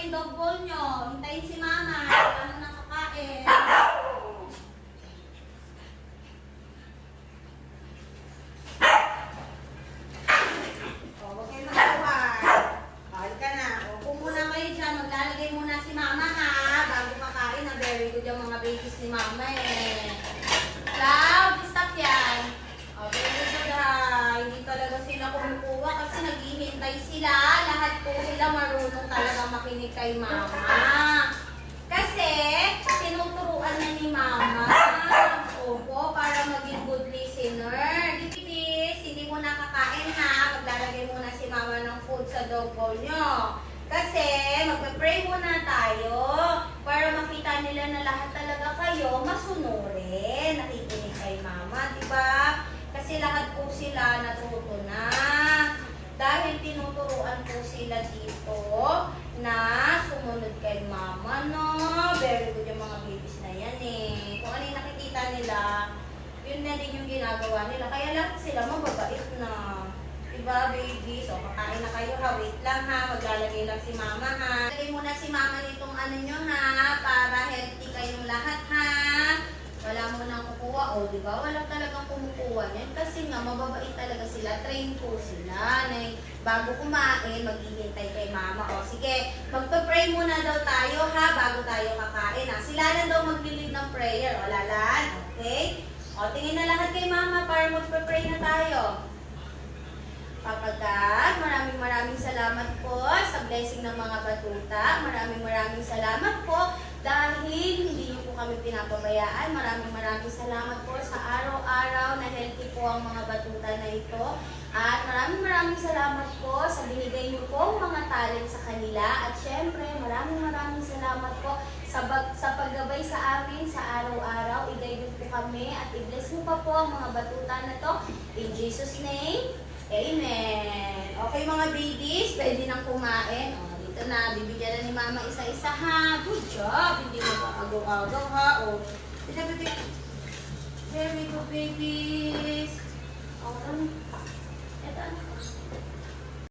yung dog bowl nyo. Hintayin si mama. Paano nakakain? O, huwag kayo magkawan. Balik ka na. O, kung muna kayo dyan, maglalagay muna si mama ha. Bago kakain na. Very good yung mga babies ni mama eh. Cloud, stop yan. O, very good ha. Hindi talaga sila kumukuha kasi naghihintay sila. Lahat po sila marunong talaga makinig kay mama. Kasi, tinuturuan na ni mama. Opo, para maging good listener. Dipis, hindi mo nakakain ha. Maglalagay muna si mama ng food sa dog bowl nyo. Kasi, magpe-pray muna tayo para makita nila na lahat talaga kayo masunurin. Nakikinig kay mama, diba? Kasi lahat po sila natuto na. Dahil tinuturuan po sila dito na sumunod kay mama, no? Very good yung mga babies na yan eh. Kung ano yung nakikita nila, yun na din yung ginagawa nila. Kaya lahat sila mababait na. Diba, babies? So, kakain na kayo ha. Wait lang ha. Maglalagay lang si mama ha. Lagay muna si mama nitong ano nyo ha. Para healthy kayong lahat ha. Wala mo nang kukuha. O, diba? Wala talagang kumukuha niyan. Kasi nga, mababait talaga sila. Train po sila. Na bago kumain, maghihintay kay mama. O, sige. Magpa-pray muna daw tayo ha. Bago tayo kakain ha. Sila na daw maglilid ng prayer. O, Lalan? Okay? O, tingin na lahat kay mama para magpa-pray na tayo. Papa God, maraming salamat po sa blessing ng mga batuta. Maraming salamat po dahil hindi niyo po kami pinapabayaan. Maraming salamat po sa araw-araw na healthy po ang mga batuta na ito. At maraming salamat po sa binigay niyo pong mga talent sa kanila. At syempre, maraming salamat po sa paggabay sa amin sa araw-araw. I-guide po kami at i-bless mo pa po ang mga batuta na to. In Jesus' name, Amen. Okay mga babies, pwede nang kumain. O, dito na, bibigyan na ni mama isa-isa ha. Good job. Hindi mo pa agaw-agaw ha. O, very good babies. O, ito ano.